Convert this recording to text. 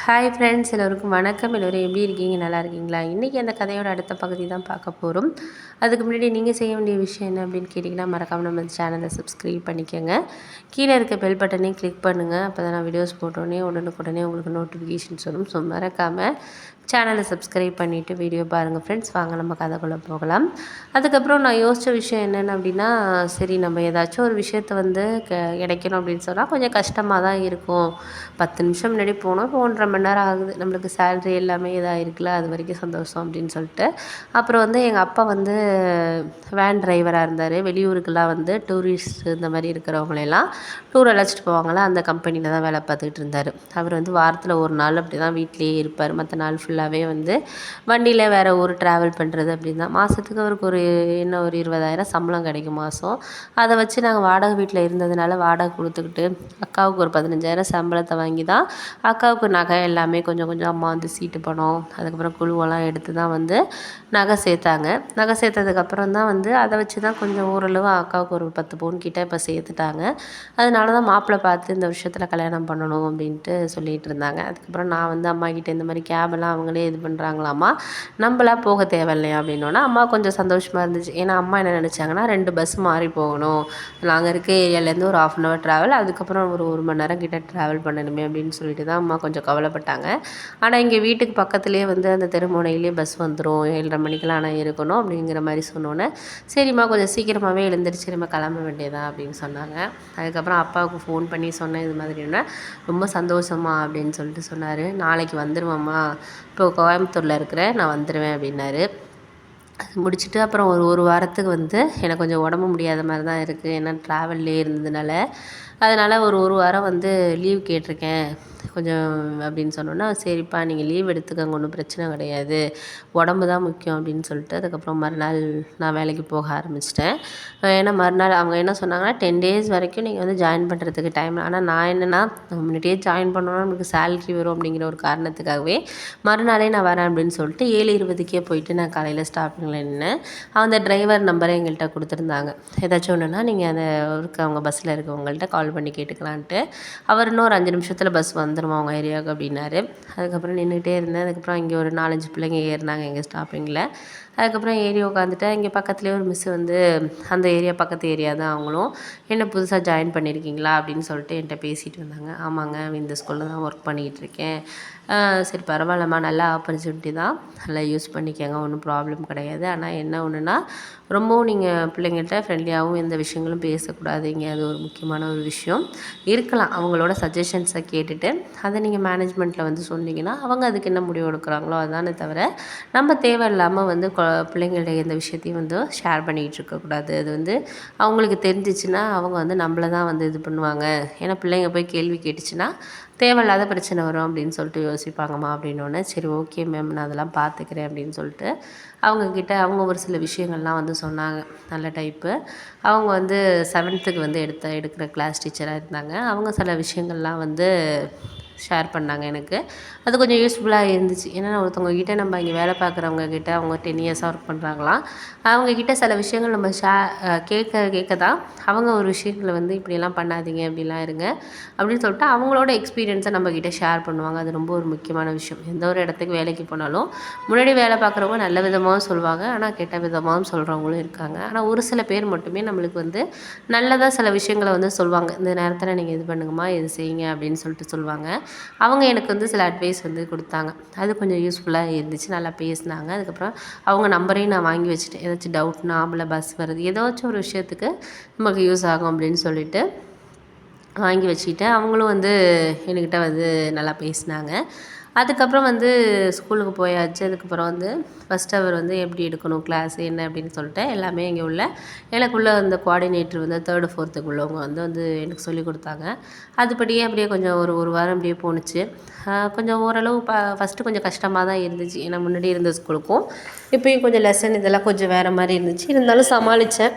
Hi friends, எல்லோருக்கும் வணக்கம். எல்லோரும் எப்படி இருக்கீங்க? நல்லா இருக்கீங்களா? இன்றைக்கி அந்த கதையோட அடுத்த பகுதி தான் பார்க்க போகிறோம். அதுக்கு முன்னாடி நீங்கள் செய்ய வேண்டிய விஷயம் என்ன அப்படின்னு கேட்டிங்கன்னா, மறக்காமல் நம்ம சேனலை சப்ஸ்கிரைப் பண்ணிக்கோங்க. கீழே இருக்க பெல் பட்டனையும் கிளிக் பண்ணுங்கள். அப்போ தான் நான் வீடியோஸ் போட்டோடனே உடனுக்குடனே உங்களுக்கு நோட்டிஃபிகேஷன்ஸ் வரும். ஸோ மறக்காமல் சேனலை சப்ஸ்கிரைப் பண்ணிவிட்டு வீடியோ பாருங்கள் ஃப்ரெண்ட்ஸ். வாங்க நம்ம கதைக்குள்ளே போகலாம். அதுக்கப்புறம் நான் யோசித்த விஷயம் என்னென்னு அப்படின்னா, சரி நம்ம ஏதாச்சும் ஒரு விஷயத்தை வந்து கிடைக்கணும் அப்படின்னு சொன்னால் கொஞ்சம் கஷ்டமாக தான் இருக்கும். 10 நிமிஷம் முன்னாடி போனோம், இப்போ 1.5 மணி நேரம் ஆகுது. நம்மளுக்கு சேலரி எல்லாமே இதாக இருக்குல்ல, அது வரைக்கும் சந்தோஷம் அப்படின்னு சொல்லிட்டு. அப்புறம் வந்து எங்கள் அப்பா வந்து வேன் டிரைவராக இருந்தார். வெளியூருக்கெல்லாம் வந்து டூரிஸ்ட் இந்த மாதிரி இருக்கிறவங்களெல்லாம் டூர் அழைச்சிட்டு போவாங்களா, அந்த கம்பெனியில் தான் வேலை பார்த்துக்கிட்டு இருந்தார். அவர் வந்து வாரத்தில் ஒரு நாள் அப்படி தான் வீட்டிலேயே இருப்பார். மற்ற நாள் ஃபுல்லாகவே வந்து வண்டியில் வேறு ஊர் ட்ராவல் பண்ணுறது அப்படின்னு தான். மாதத்துக்கு அவருக்கு ஒரு 20,000 சம்பளம் கிடைக்கும் மாதம். அதை வச்சு நாங்கள் வாடகை வீட்டில் இருந்ததுனால வாடகை கொடுத்துக்கிட்டு அக்காவுக்கு ஒரு 15,000 சம்பளத்தை வாங்கி தான் அக்காவுக்கு நகை எல்லாமே கொஞ்சம் கொஞ்சம் அம்மா வந்து சீட்டு பணம் அதுக்கப்புறம் குழுவெல்லாம் எடுத்து தான் வந்து நகை சேர்த்தாங்க. நகை சேர்த்ததுக்கப்புறம் தான் வந்து அதை வச்சு தான் கொஞ்சம் ஓரளவு அக்காவுக்கு ஒரு 10 பவுன் கிட்ட இப்போ சேர்த்துட்டாங்க. அதனால தான் மாப்பிள்ளை பார்த்து இந்த விஷயத்தில் கல்யாணம் பண்ணணும் அப்படின்ட்டு சொல்லிகிட்டு இருந்தாங்க. அதுக்கப்புறம் நான் வந்து அம்மா கிட்டே இந்த மாதிரி கேபெல்லாம் அவங்களே இது பண்ணுறாங்களாம்மா, நம்மளாம் போக தேவையில்லையா அப்படின்னோன்னா அம்மா கொஞ்சம் சந்தோஷமாக இருந்துச்சு. ஏன்னா அம்மா என்ன நினச்சாங்கன்னா 2 பஸ் மாறி போகணும், நாங்கள் இருக்க ஏரியாலேருந்து ஒரு 1/2 hour ட்ராவல், அதுக்கப்புறம் ஒரு 1 மணி நேரம் கிட்ட ட்ராவல் பண்ணணுமே அப்படின்னு சொல்லிட்டு தான் அம்மா கொஞ்சம் கவலைப்பட்டாங்க. ஆனால் இங்கே வீட்டுக்கு பக்கத்துலேயே வந்து அந்த தெருமுனையிலே பஸ் வந்துடும், 7:30 மணிக்கெலாம் ஆனால் இருக்கணும் அப்படிங்கிற மாதிரி சொன்னோன்னே, சரிம்மா கொஞ்சம் சீக்கிரமாகவே எழுந்திரிச்சு நம்ம கிளம்ப வேண்டியதா அப்படின்னு சொன்னாங்க. அதுக்கப்புறம் அப்பாவுக்கு ஃபோன் பண்ணி சொன்னேன் இது மாதிரின்னா, ரொம்ப சந்தோஷமா அப்படின்னு சொல்லிட்டு சொன்னார். நாளைக்கு வந்துடுவேம்மா, இப்போ கோயம்புத்தூரில் இருக்கிறேன், நான் வந்துடுவேன் அப்படின்னாரு. முடிச்சுட்டு அப்புறம் ஒரு வாரத்துக்கு வந்து எனக்கு கொஞ்சம் உடம்பு முடியாத மாதிரி தான் இருக்குது, ஏன்னா ட்ராவல்லே இருந்ததுனால. அதனால் ஒரு வாரம் வந்து லீவ் கேட்டிருக்கேன் கொஞ்சம் அப்படின்னு சொன்னோன்னா, சரிப்பா நீங்கள் லீவ் எடுத்துக்கங்க, ஒன்றும் பிரச்சனை கிடையாது, உடம்பு தான் முக்கியம் அப்படின்னு சொல்லிட்டு அதுக்கப்புறம் மறுநாள் நான் வேலைக்கு போக ஆரம்பிச்சிட்டேன். ஏன்னா மறுநாள் அவங்க என்ன சொன்னாங்கன்னா 10 days வரைக்கும் நீங்கள் வந்து ஜாயின் பண்ணுறதுக்கு டைம். ஆனால் நான் என்னென்னா, முன்னாடியே ஜாயின் பண்ணோன்னா நமக்கு சேலரி வரும் அப்படிங்கிற ஒரு காரணத்துக்காகவே மறுநாளே நான் வரேன் அப்படின்னு சொல்லிட்டு 7:20க்கே போயிட்டு நான் காலையில் ஸ்டாப்பிங்கில் நின்னேன். அந்த டிரைவர் நம்பரை எங்கள்கிட்ட கொடுத்துருந்தாங்க. ஏதாச்சும் ஒன்றுனா நீங்கள் அந்த இருக்கவங்க பஸ்ஸில் இருக்கவங்கள்ட்ட கால் பண்ணி கேட்டுக்கலான்ட்டு. அவர் இன்னும் ஒரு 5 நிமிஷத்தில் பஸ் வந்துருமா உங்கள் ஏரியாவுக்கு அப்படின்னாரு. அதுக்கப்புறம் நின்றுட்டே இருந்தேன். அதுக்கப்புறம் இங்கே ஒரு 4-5 பிள்ளைங்க ஏறினாங்க எங்கள் ஸ்டாப்பிங்கில். அதுக்கப்புறம் ஏறி உட்காந்துட்டேன். இங்கே பக்கத்துலேயே ஒரு மிஸ் வந்து அந்த ஏரியா பக்கத்து ஏரியா தான் அவங்களும், என்ன புதுசாக ஜாயின் பண்ணியிருக்கீங்களா அப்படின்னு சொல்லிட்டு என்கிட்ட பேசிகிட்டு இருந்தாங்க. ஆமாங்க, இந்த ஸ்கூலில் தான் ஒர்க் பண்ணிக்கிட்டு இருக்கேன். சரி பரவாயில்லம்மா, நல்ல ஆப்பர்ச்சுனிட்டி தான், நல்லா யூஸ் பண்ணிக்கோங்க, ஒன்றும் ப்ராப்ளம் கிடையாது. ஆனால் என்ன ஒன்றுனா, ரொம்பவும் நீங்கள் பிள்ளைங்கள்ட்ட ஃப்ரெண்ட்லியாகவும் எந்த விஷயங்களும் பேசக்கூடாதுங்க, அது ஒரு முக்கியமான ஒரு விஷயம். இருக்கலாம் அவங்களோட சஜஷன்ஸை கேட்டுட்டு அதை நீங்கள் மேனேஜ்மெண்ட்டில் வந்து சொன்னீங்கன்னா அவங்க அதுக்கு என்ன முடிவு எடுக்கிறாங்களோ அதுதானே தவிர, நம்ம தேவையில்லாமல் வந்து பிள்ளைங்கள்ட்ட எந்த விஷயத்தையும் வந்து ஷேர் பண்ணிக்கிட்டு இருக்கக்கூடாது. அது வந்து அவங்களுக்கு தெரிஞ்சிச்சுன்னா அவங்க வந்து நம்மள தான் வந்து இது பண்ணுவாங்க. ஏன்னா பிள்ளைங்க போய் கேள்வி கேட்டுச்சுன்னா தேவையில்லாத பிரச்சனை வரும் அப்படின்னு சொல்லிட்டு யோசிப்பாங்கம்மா அப்படின்னோடனே, சரி ஓகே மேம், நான் அதெல்லாம் பார்த்துக்கிறேன் அப்படின்னு சொல்லிட்டு அவங்கக்கிட்ட அவங்க ஒரு சில விஷயங்கள்லாம் வந்து சொன்னாங்க. நல்ல டைப்பு. அவங்க வந்து 7th வந்து எடுக்கிற கிளாஸ் டீச்சராக இருந்தாங்க. அவங்க சில விஷயங்கள்லாம் வந்து ஷேர் பண்ணாங்க எனக்கு. அது கொஞ்சம் யூஸ்ஃபுல்லாக இருந்துச்சு. ஏன்னா ஒருத்தவங்க கிட்டே நம்ம இங்கே வேலை பார்க்குறவங்க கிட்ட அவங்க 10 இயர்ஸாக ஒர்க் பண்ணுறாங்களாம், அவங்கக்கிட்ட சில விஷயங்கள் நம்ம கேட்க தான் அவங்க ஒரு விஷயத்தில் வந்து இப்படியெல்லாம் பண்ணாதீங்க, இப்படிலாம் இருங்க அப்படின்னு சொல்லிட்டு அவங்களோட எக்ஸ்பீரியன்ஸை நம்மக்கிட்ட ஷேர் பண்ணுவாங்க. அது ரொம்ப ஒரு முக்கியமான விஷயம். எந்த ஒரு இடத்துக்கு வேலைக்கு போனாலும் முன்னாடி வேலை பார்க்குறவங்க நல்ல விதமாகவும் சொல்லுவாங்க, ஆனால் கெட்ட விதமாகவும் சொல்கிறவங்களும் இருக்காங்க. ஆனால் ஒரு சில பேர் மட்டுமே நம்மளுக்கு வந்து நல்லதாக சில விஷயங்களை வந்து சொல்லுவாங்க. இந்த நேரத்தில் நீங்கள் இது பண்ணுங்கம்மா, இது செய்யுங்க அப்படின்னு சொல்லிட்டு சொல்லுவாங்க. அவங்க எனக்கு வந்து சில அட்வைஸ் வந்து கொடுத்தாங்க. அது கொஞ்சம் யூஸ்ஃபுல்லாக இருந்துச்சு. நல்லா பேசினாங்க. அதுக்கப்புறம் அவங்க நம்பரையும் நான் வாங்கி வச்சுட்டேன். ஏதாச்சும் டவுட்னா ஆம்பளை பஸ் வருது, ஏதாச்சும் ஒரு விஷயத்துக்கு நமக்கு யூஸ் ஆகும் அப்படின்னு சொல்லிட்டு வாங்கி வச்சுக்கிட்டேன். அவங்களும் வந்து என்கிட்ட வந்து நல்லா பேசினாங்க. அதுக்கப்புறம் வந்து ஸ்கூலுக்கு போயாச்சு. அதுக்கப்புறம் வந்து ஃபஸ்ட் ஹவர் வந்து எப்படி எடுக்கணும் கிளாஸ் என்ன அப்படின்னு சொல்லிட்டு எல்லாமே இங்கே உள்ள எனக்குள்ளே அந்த கோஆர்டினேட்டர் வந்து 3rd 4th உள்ளவங்க வந்து எனக்கு சொல்லிக் கொடுத்தாங்க. அதுபடியே அப்படியே கொஞ்சம் ஒரு வாரம் அப்படியே போணுச்சு. கொஞ்சம் ஓரளவு ஃபஸ்ட்டு கொஞ்சம் கஷ்டமாக தான் இருந்துச்சு. ஏன்னா முன்னாடி இருந்த ஸ்கூலுக்கும் இப்போயும் கொஞ்சம் லெசன் இதெல்லாம் கொஞ்சம் வேறு மாதிரி இருந்துச்சு. இருந்தாலும் சமாளித்தேன்.